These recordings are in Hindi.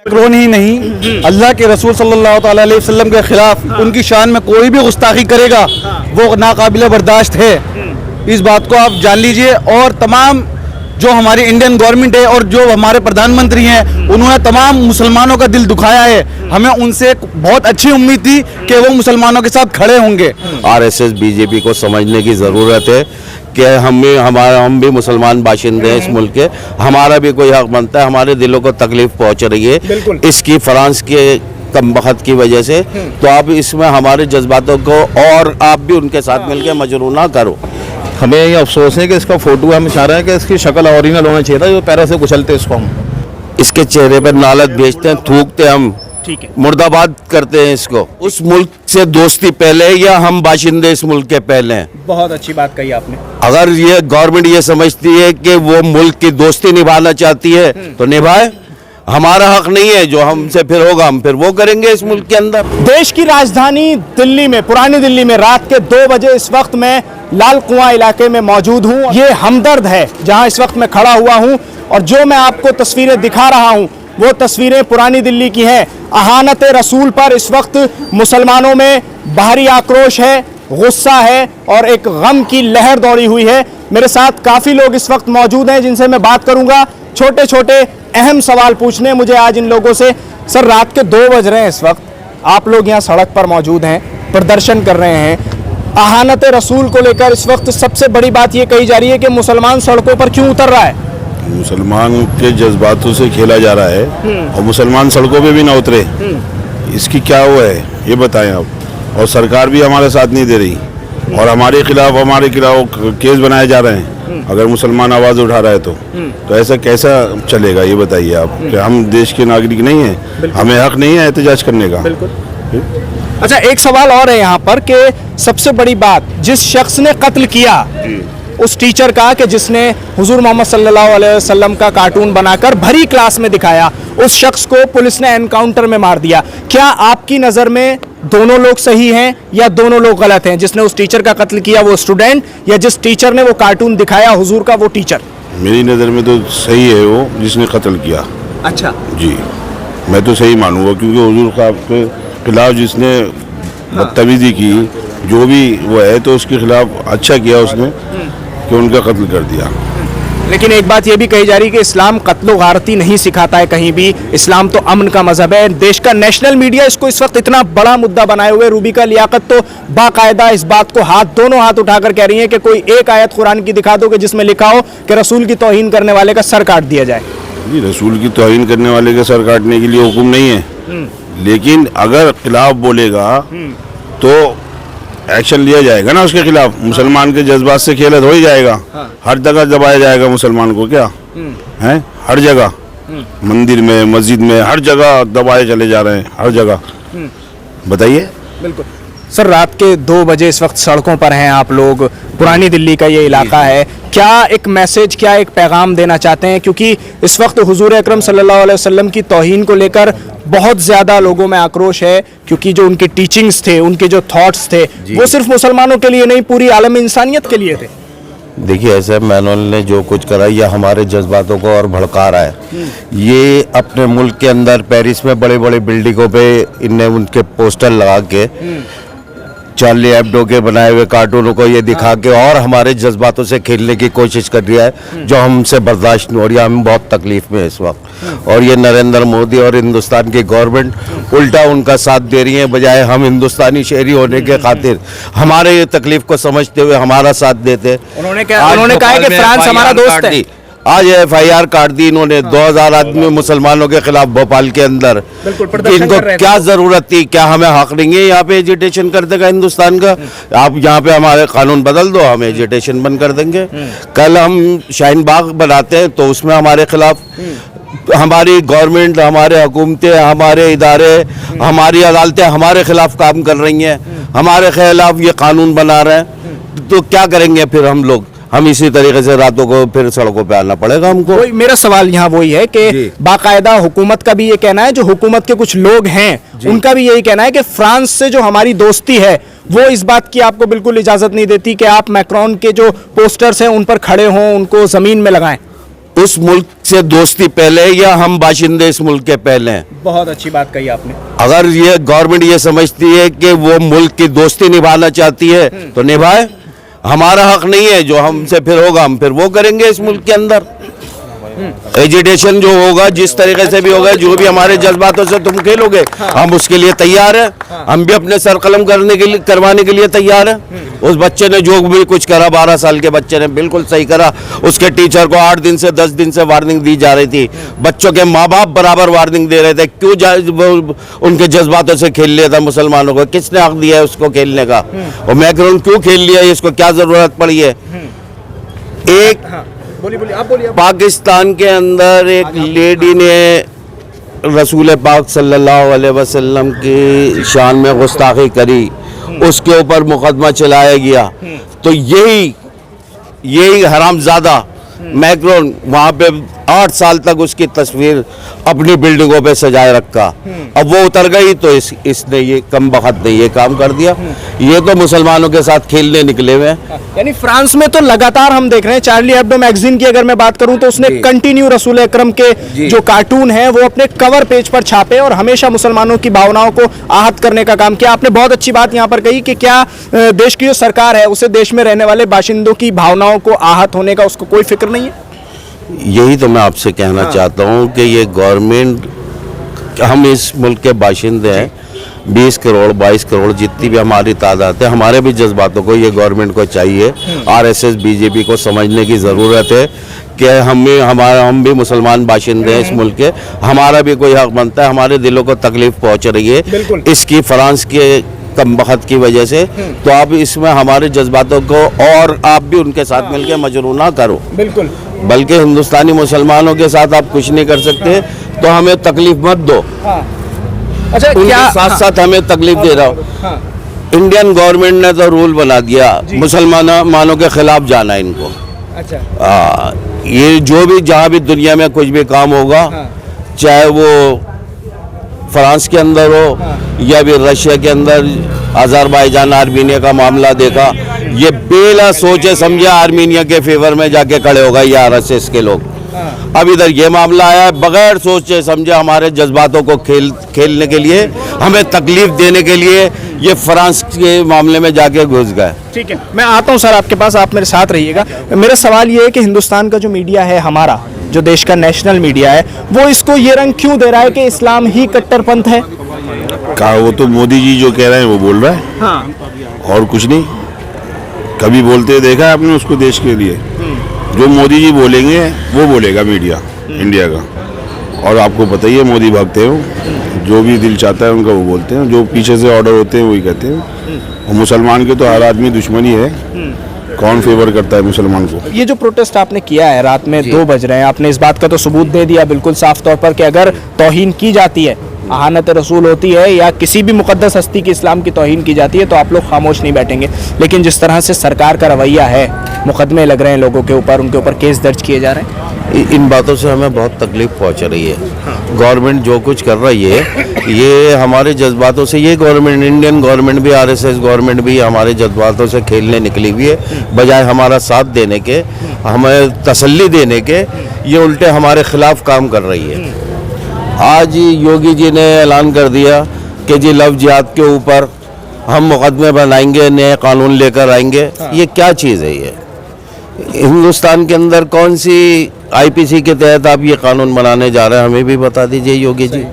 मैक्रोन ही नहीं, अल्लाह के रसूल सल्लल्लाहु अलैहि वसल्लम के खिलाफ उनकी शान में कोई भी गुस्ताखी करेगा वो नाकाबिले बर्दाश्त है। इस बात को आप जान लीजिए। और तमाम जो हमारी इंडियन गवर्नमेंट है और जो हमारे प्रधानमंत्री हैं, उन्होंने तमाम मुसलमानों का दिल दुखाया है। हमें उनसे बहुत अच्छी उम्मीद थी कि वो मुसलमानों के साथ खड़े होंगे। आरएसएस बीजेपी को समझने की ज़रूरत है कि हम भी मुसलमान बाशिंदे हैं इस मुल्क के, हमारा भी कोई हक बनता है। हमारे दिलों को तकलीफ पहुंच रही है इसकी फ्रांस के कम वक्त की वजह से, तो आप इसमें हमारे जज्बातों को और आप भी उनके साथ मिलकर मजरू ना करो। हमें ये अफसोस है कि इसका फोटो हम चाह रहे हैं कि इसकी शक्ल ओरिजिनल होना चाहिए था, जो पैरों से कुचलते इसको हम इसके चेहरे पर नालत भेजते हैं, थूकते हम, ठीक है, मुर्दाबाद करते हैं इसको। उस मुल्क से दोस्ती पहले या हम बाशिंदे इस मुल्क के पहले हैं? बहुत अच्छी बात कही आपने। अगर ये गवर्नमेंट ये समझती है कि वो मुल्क की दोस्ती निभाना चाहती है तो निभाए, हमारा हक नहीं है जो हमसे फिर होगा हम फिर वो करेंगे इस मुल्क के अंदर। देश की राजधानी दिल्ली में, पुरानी दिल्ली में रात के 2 बजे इस वक्त मैं लाल कुआं इलाके में मौजूद हूं। ये हमदर्द है जहां इस वक्त मैं खड़ा हुआ हूं, और जो मैं आपको तस्वीरें दिखा रहा हूं वो तस्वीरें पुरानी दिल्ली की हैं। अहानत रसूल पर इस वक्त मुसलमानों में भारी आक्रोश है, गुस्सा है और एक गम की लहर दौड़ी हुई है। मेरे साथ काफ़ी लोग इस वक्त मौजूद हैं जिनसे मैं बात करूंगा, छोटे छोटे अहम सवाल पूछने मुझे आज इन लोगों से। सर, रात के 2 बज रहे हैं इस वक्त, आप लोग यहाँ सड़क पर मौजूद हैं, प्रदर्शन कर रहे हैं। अहानत रसूल को लेकर इस वक्त सबसे बड़ी बात ये कही जा रही है कि मुसलमान सड़कों पर क्यों उतर रहा है? मुसलमान के जज्बातों से खेला जा रहा है और मुसलमान सड़कों पे भी ना उतरे, इसकी क्या वो है ये बताएं आप। और सरकार भी हमारे साथ नहीं दे रही और हमारे खिलाफ केस बनाए जा रहे हैं अगर मुसलमान आवाज़ उठा रहा है तो ऐसा कैसा चलेगा ये बताइए आप। कि हम देश के नागरिक नहीं हैं, हमें हक नहीं है एहतजाज करने का। अच्छा, एक सवाल और है यहाँ पर कि सबसे बड़ी बात, जिस शख्स ने कत्ल किया उस टीचर का, कि जिसने हुजूर मोहम्मद सल्लल्लाहु अलैहि वसल्लम का कार्टून बनाकर भरी क्लास में दिखाया, उस शख्स को पुलिस ने एनकाउंटर में मार दिया। क्या आपकी नज़र में दोनों लोग सही हैं या दोनों लोग गलत हैं? जिसने उस टीचर का कत्ल किया वो स्टूडेंट, या जिस टीचर ने वो कार्टून दिखाया हुजूर का वो टीचर? मेरी नज़र में तो सही है वो जिसने कत्ल किया। अच्छा जी, मैं तो सही मानूंगा क्योंकि हुजूर साहब के खिलाफ जिसने बदतमीजी की जो भी वो है तो उसके खिलाफ अच्छा किया उसने कि उनका कत्ल कर दिया। लेकिन एक बात यह भी कही जा रही है कि इस्लाम कत्लो गारती नहीं सिखाता है कहीं भी, इस्लाम तो अमन का मजहब है। देश का नेशनल मीडिया इसको इस वक्त इतना बड़ा मुद्दा बनाए हुए, रूबिका लियाकत तो बाकायदा इस बात को दोनों हाथ उठाकर कह रही है कि कोई एक आयत कुरान की दिखा दो कि जिसमें लिखा हो कि रसूल की तौहीन करने वाले का सर काट दिया जाए। जी, रसूल की तौहीन करने वाले का सर काटने के लिए हुक्म नहीं है, लेकिन अगर खिलाफ बोलेगा तो एक्शन लिया जाएगा ना उसके खिलाफ। मुसलमान के जज्बात से खेला हो ही जाएगा। हर जगह दबाया जाएगा मुसलमान को, क्या है? हर जगह, मंदिर में, मस्जिद में, हर जगह दबाए चले जा रहे हैं, हर जगह। बताइए। बिल्कुल सर, रात के 2 बजे इस वक्त सड़कों पर हैं आप लोग, पुरानी दिल्ली का ये इलाका है। क्या एक मैसेज, क्या एक पैगाम देना चाहते हैं? क्योंकि इस वक्त हुजूर अकरम सल्लल्लाहु अलैहि वसल्लम की तौहीन को लेकर बहुत ज़्यादा लोगों में आक्रोश है, क्योंकि जो उनके टीचिंग्स थे, उनके जो थॉट्स थे, वो सिर्फ मुसलमानों के लिए नहीं, पूरी आलम इंसानियत के लिए थे। देखिए, ऐसे मैनुअल ने जो कुछ करा ये हमारे जज्बातों को और भड़का रहा है। ये अपने मुल्क के अंदर पेरिस में बड़े बड़े बिल्डिंगों पे इनने उनके पोस्टर लगा के चार्ली एब्डो के बनाए हुए कार्टूनों को ये दिखा के और हमारे जज्बातों से खेलने की कोशिश कर रहा है, जो हमसे बर्दाश्त नहीं हो रही है। हम बहुत तकलीफ में है इस वक्त, और ये नरेंद्र मोदी और हिंदुस्तान की गवर्नमेंट उल्टा उनका साथ दे रही है, बजाय हम हिंदुस्तानी शहरी होने के खातिर हमारे ये तकलीफ को समझते हुए हमारा साथ देते। उन्होंने कहा है कि फ्रांस हमारा दोस्त है। आज FIR काट दी इन्होंने 2000 आदमी मुसलमानों के खिलाफ भोपाल के अंदर। इनको क्या जरूरत थी? क्या हमें हक नहीं है यहाँ पे एजिटेशन कर देगा हिंदुस्तान का? आप यहाँ पे हमारे कानून बदल दो, हम एजिटेशन बंद कर देंगे। कल हम शाहीन बाग बनाते हैं तो उसमें हमारे खिलाफ हमारी गवर्नमेंट, हमारे हुकूमतें, हमारे इदारे, हमारी अदालतें हमारे खिलाफ काम कर रही हैं, हमारे खिलाफ ये कानून बना रहे हैं। तो क्या करेंगे फिर हम लोग? हम इसी तरीके से रातों को फिर सड़कों पे आना पड़ेगा हमको। मेरा सवाल यहाँ वही है कि बाकायदा हुकूमत का भी ये कहना है, जो हुकूमत के कुछ लोग हैं उनका भी यही कहना है कि फ्रांस से जो हमारी दोस्ती है वो इस बात की आपको बिल्कुल इजाजत नहीं देती कि आप मैक्रोन के जो पोस्टर्स हैं उन पर खड़े हों, उनको जमीन में लगाएं। उस मुल्क से दोस्ती पहले है या हम बाशिंदे इस मुल्क के पहले हैं? बहुत अच्छी बात कही आपने। अगर ये गवर्नमेंट ये समझती है कि वो मुल्क की दोस्ती निभाना चाहती है तो निभाए, हमारा हक नहीं है, जो हमसे फिर होगा हम फिर वो करेंगे इस मुल्क के अंदर। एजिटेशन जो होगा जिस तरीके से भी होगा, जो भी हमारे जज्बातों से तुम खेलोगे हम उसके लिए तैयार है, हम भी अपने सर कलम करवाने के लिए तैयार है। उस बच्चे ने जो भी कुछ करा, 12 साल के बच्चे ने बिल्कुल सही करा। उसके टीचर को 8 दिन से 10 दिन से वार्निंग दी जा रही थी, बच्चों के माँ बाप बराबर वार्निंग दे रहे थे। क्यों उनके जज्बातों से खेल लिया था मुसलमानों को? किसने हक दिया है उसको खेलने का? और मैक्रोन क्यों खेल लिया, इसको क्या जरूरत पड़ी है? एक बोलिए आप बोलिए। पाकिस्तान के अंदर एक लेडी ने रसूल पाक सल्लल्लाहु अलैहि वसल्लम की शान में गुस्ताखी करी, उसके ऊपर मुकदमा चलाया गया, तो यही हरामजादा मैक्रोन वहाँ पे 8 साल तक उसकी तस्वीर अपनी बिल्डिंगों पे सजाए रखा। अब वो उतर गई तो इसने ये कम बखत ने ये काम कर दिया। ये तो मुसलमानों के साथ खेलने निकले हुए हैं। यानी फ्रांस में तो लगातार हम देख रहे हैं, चार्ली हेब्डो मैगजीन की अगर मैं बात करूं तो उसने कंटिन्यू रसूल अकरम के जो कार्टून है वो अपने कवर पेज पर छापे और हमेशा मुसलमानों की भावनाओं को आहत करने का काम किया। आपने बहुत अच्छी बात यहाँ पर कही कि क्या देश की जो सरकार है उसे देश में रहने वाले बाशिंदों की भावनाओं को आहत होने का उसको कोई फिक्र नहीं है? यही तो मैं आपसे कहना चाहता हूँ कि ये गवर्नमेंट, हम इस मुल्क के बाशिंदे हैं, 20 करोड़ 22 करोड़ जितनी भी हमारी तादाद है, हमारे भी जज्बातों को ये गवर्नमेंट को चाहिए, आरएसएस बीजेपी को समझने की ज़रूरत है कि हम भी मुसलमान बाशिंदे हैं इस मुल्क के, हमारा भी कोई हक बनता है। हमारे दिलों को तकलीफ पहुँच रही है इसकी फ्रांस के कम बखत की वजह से, तो आप इसमें हमारे जज्बातों को और आप भी उनके साथ मिलकर मजरू ना करो। बिल्कुल। बल्कि हिंदुस्तानी मुसलमानों के साथ आप कुछ नहीं कर सकते, तो हमें तकलीफ मत दो। अच्छा, उनके क्या साथ साथ हमें तकलीफ दे रहा हो। इंडियन गवर्नमेंट ने तो रूल बना दिया मुसलमानों के खिलाफ जाना इनको। अच्छा, ये जो भी जहाँ भी दुनिया में कुछ भी काम होगा, चाहे वो फ्रांस के अंदर हो या भी रशिया के अंदर, अजरबैजान आर्मीनिया का मामला देखा, ये बेला सोचे समझे आर्मीनिया के फेवर में जाके खड़े हो गए ये आरएसएस के लोग। अब इधर ये मामला आया है, बगैर सोचे समझे हमारे जज्बातों को खेलने के लिए, हमें तकलीफ देने के लिए ये फ्रांस के मामले में जाके घुस गए। ठीक है, मैं आता हूँ सर आपके पास, आप मेरे साथ रहिएगा। मेरा सवाल ये है कि हिंदुस्तान का जो मीडिया है, हमारा जो देश का नेशनल मीडिया है, वो इसको ये रंग क्यों दे रहा है कि इस्लाम ही कट्टरपंथ है? कहा वो तो मोदी जी जो कह रहे हैं वो बोल रहा है, हाँ। और कुछ नहीं। कभी बोलते हुए देखा है आपने उसको? देश के लिए जो मोदी जी बोलेंगे वो बोलेगा मीडिया इंडिया का। और आपको पता ही है मोदी भक्त हैं, जो भी दिल चाहता है उनका वो बोलते हैं, जो पीछे से ऑर्डर होते हैं वही कहते हैं। और मुसलमान के तो हर आदमी दुश्मनी है, कौन फेवर करता है मुसलमान को? ये जो प्रोटेस्ट आपने किया है, रात में 2 बज रहे हैं, आपने इस बात का तो सबूत दे दिया बिल्कुल साफ तौर पर कि अगर तौहीन की जाती है, अहानत रसूल होती है या किसी भी मुकद्दस हस्ती की इस्लाम की तौहीन की जाती है, तो आप लोग खामोश नहीं बैठेंगे। लेकिन जिस तरह से सरकार का रवैया है, मुकदमे लग रहे हैं लोगों के ऊपर, उनके ऊपर केस दर्ज किए जा रहे हैं, इन बातों से हमें बहुत तकलीफ पहुंच रही है। गवर्नमेंट जो कुछ कर रही है ये हमारे जज्बातों से, ये गवर्नमेंट, इंडियन गवर्नमेंट भी, आरएसएस गवर्नमेंट भी हमारे जज्बातों से खेलने निकली हुई है। बजाय हमारा साथ देने के, हमें तसल्ली देने के, ये उल्टे हमारे खिलाफ काम कर रही है। आज योगी जी ने ऐलान कर दिया कि जी लव जिहाद के ऊपर हम मुकदमे बनाएंगे, नए कानून लेकर आएंगे। ये क्या चीज़ है? ये हिंदुस्तान के अंदर कौन सी आईपीसी के तहत आप ये कानून बनाने जा रहे हैं? हमें भी बता दीजिए योगी जी,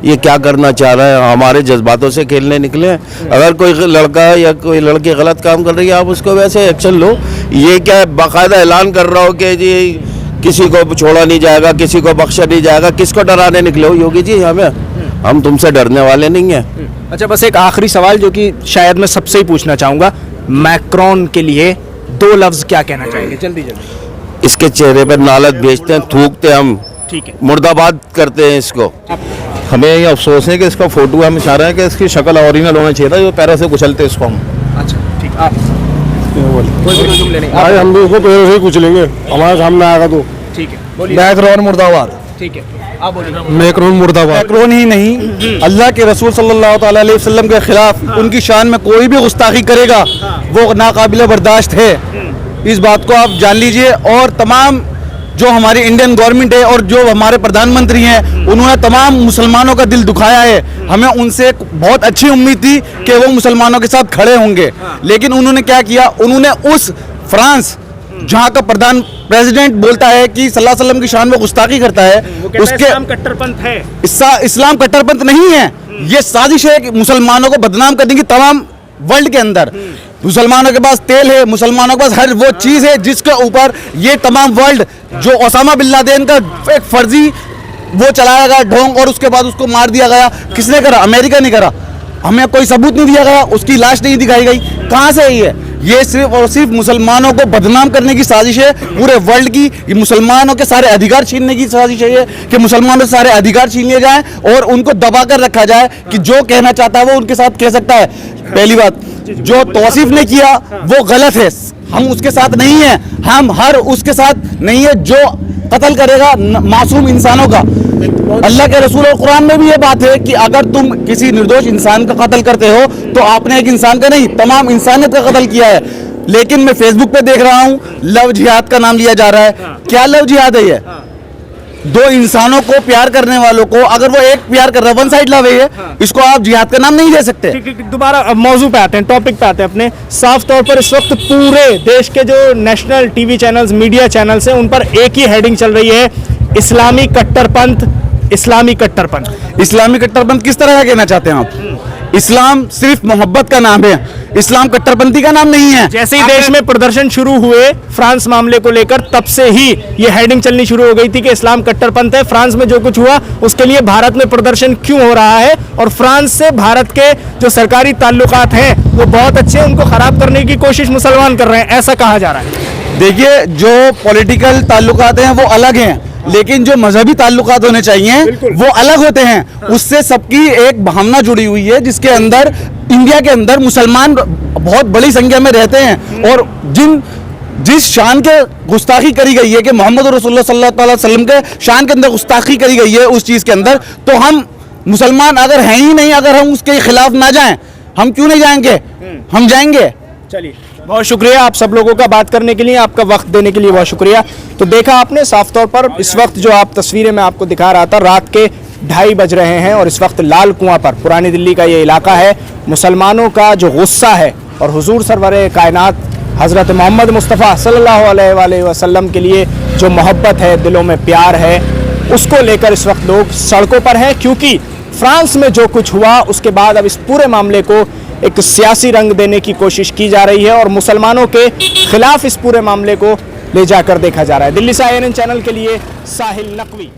ये क्या करना चाह रहे हैं? हमारे जज्बातों से खेलने निकले हैं। अगर कोई लड़का या कोई लड़की गलत काम कर रही है, आप उसको वैसे एक्शन लो। ये क्या बाकायदा ऐलान कर रहा हो कि जी किसी को छोड़ा नहीं जाएगा, किसी को बख्शा नहीं जाएगा? किसको डराने निकले हो योगी जी? हम तुमसे डरने वाले नहीं हैं। अच्छा, बस एक आखिरी सवाल जो कि शायद मैं सबसे ही पूछना चाहूँगा, मैक्रोन के लिए 2 लफ्ज़ क्या कहना चाहेंगे? जल्दी जल्दी। इसके चेहरे पर नालत भेजते हैं, थूकते हम, ठीक है, मुर्दाबाद करते हैं इसको। हमें ये अफसोस है कि इसका फोटो हम चाह रहे हैं कि इसकी शक्ल ओरिजिनल होना चाहिए था, जो पैरों से कुचलते इसको हम। अच्छा ठीक, आप कोई भी जुमले नहीं, भाई हम भी उसको पैरों से ही कुचलेंगे, हमारे सामने आएगा तो। ठीक है, बोलिए। मैक्रोन मुर्दाबाद। ठीक है, आप बोलिए। मैक्रोन मुर्दाबाद। मैक्रोन ही नहीं, अल्लाह के रसूल सल्लल्लाहु ताला अलैहि वसल्लम के खिलाफ, उनकी शान में कोई भी गुस्ताखी करेगा वो नाकाबिले बर्दाश्त है। इस बात को आप जान लीजिए। और तमाम जो हमारी इंडियन गवर्नमेंट है और जो हमारे प्रधानमंत्री हैं, उन्होंने तमाम मुसलमानों का दिल दुखाया है। हमें उनसे एक बहुत अच्छी उम्मीद थी कि वो मुसलमानों के साथ खड़े होंगे, लेकिन उन्होंने क्या किया, उन्होंने उस फ्रांस जहाँ का प्रेसिडेंट बोलता है कि सल्लल्लाहु अलैहि वसल्लम की शान में गुस्ताखी करता है, उसके इस्लाम कट्टरपंथ है। इस्लाम कट्टरपंथ नहीं है, ये साजिश है कि मुसलमानों को बदनाम करने की तमाम वर्ल्ड के अंदर। मुसलमानों के पास तेल है, मुसलमानों के पास हर वो चीज़ है जिसके ऊपर ये तमाम वर्ल्ड, जो ओसामा बिन लादेन का एक फर्जी वो चलाया गया ढोंग और उसके बाद उसको मार दिया गया, किसने करा? अमेरिका ने करा। हमें कोई सबूत नहीं दिया गया, उसकी लाश नहीं दिखाई गई। कहाँ से है ये सिर्फ और सिर्फ मुसलमानों को बदनाम करने की साजिश है पूरे वर्ल्ड की। ये मुसलमानों के सारे अधिकार छीनने की साजिश है ये, कि मुसलमानों से सारे अधिकार छीन लिए जाएं और उनको दबा कर रखा जाए कि जो कहना चाहता है वो उनके साथ कह सकता है। पहली बात, जो तौसीफ ने किया वो गलत है, हम उसके साथ नहीं हैं, हम हर उसके साथ नहीं है जो कत्ल करेगा मासूम इंसानों का। अल्लाह के रसूल और कुरान में भी ये बात है कि अगर तुम किसी निर्दोष इंसान का कत्ल करते हो तो आपने एक इंसान का नहीं, तमाम इंसानियत का कत्ल किया है। लेकिन मैं फेसबुक पे देख रहा हूँ लव जिहाद का नाम लिया जा रहा है। क्या लव जिहाद है ये? दो इंसानों को प्यार करने वालों को, अगर वो एक प्यार कर रहा है, वन साइड लव है ये, इसको आप जिहाद का नाम नहीं दे सकते। दोबारा अब मौजू पे आते हैं, टॉपिक पे आते हैं अपने। साफ तौर पर इस वक्त पूरे देश के जो national TV channels, media channels हैं, उन पर एक ही हेडिंग चल रही है, इस्लामी कट्टरपंथ, इस्लामी कट्टरपंथ। इस्लामी कट्टरपंथ किस तरह का कहना चाहते हैं आप? इस्लाम सिर्फ मोहब्बत का नाम है, इस्लाम कट्टरपंथी का नाम नहीं है। जैसे ही देश में प्रदर्शन शुरू हुए फ्रांस मामले को लेकर, तब से ही ये हेडिंग चलनी शुरू हो गई थी कि इस्लाम कट्टरपंथ है। फ्रांस में जो कुछ हुआ उसके लिए भारत में प्रदर्शन क्यों हो रहा है, और फ्रांस से भारत के जो सरकारी ताल्लुकात हैं वो बहुत अच्छे हैं, उनको खराब करने की कोशिश मुसलमान कर रहे हैं, ऐसा कहा जा रहा है। देखिए, जो पॉलिटिकल ताल्लुकात हैं वो अलग हैं, लेकिन जो मजहबी ताल्लुकात होने चाहिए वो अलग होते हैं। उससे सबकी एक भावना जुड़ी हुई है, जिसके अंदर इंडिया के अंदर मुसलमान बहुत बड़ी संख्या में रहते हैं, और जिस शान के गुस्ताखी करी गई है कि मोहम्मद रसूलुल्लाह सल्लल्लाहु अलैहि वसल्लम के शान के अंदर गुस्ताखी करी गई है उस चीज़ के अंदर, तो हम मुसलमान अगर हैं ही नहीं, अगर हम उसके खिलाफ ना जाएं, हम क्यों नहीं जाएंगे? हम जाएंगे। चलिए, बहुत शुक्रिया आप सब लोगों का बात करने के लिए, आपका वक्त देने के लिए बहुत शुक्रिया। तो देखा आपने साफ तौर पर, इस वक्त जो आप तस्वीरें मैं आपको दिखा रहा था, रात के 2:30 बज रहे हैं और इस वक्त लाल कुआं पर, पुरानी दिल्ली का ये इलाका है, मुसलमानों का जो गुस्सा है और हुजूर सरवरे कायनात हज़रत मोहम्मद मुस्तफ़ा सल्लल्लाहु अलैहि वसल्लम के लिए जो मोहब्बत है, दिलों में प्यार है, उसको लेकर इस वक्त लोग सड़कों पर हैं। क्योंकि फ्रांस में जो कुछ हुआ उसके बाद अब इस पूरे मामले को एक सियासी रंग देने की कोशिश की जा रही है और मुसलमानों के खिलाफ इस पूरे मामले को ले जाकर देखा जा रहा है। दिल्ली से INN चैनल के लिए साहिल नकवी।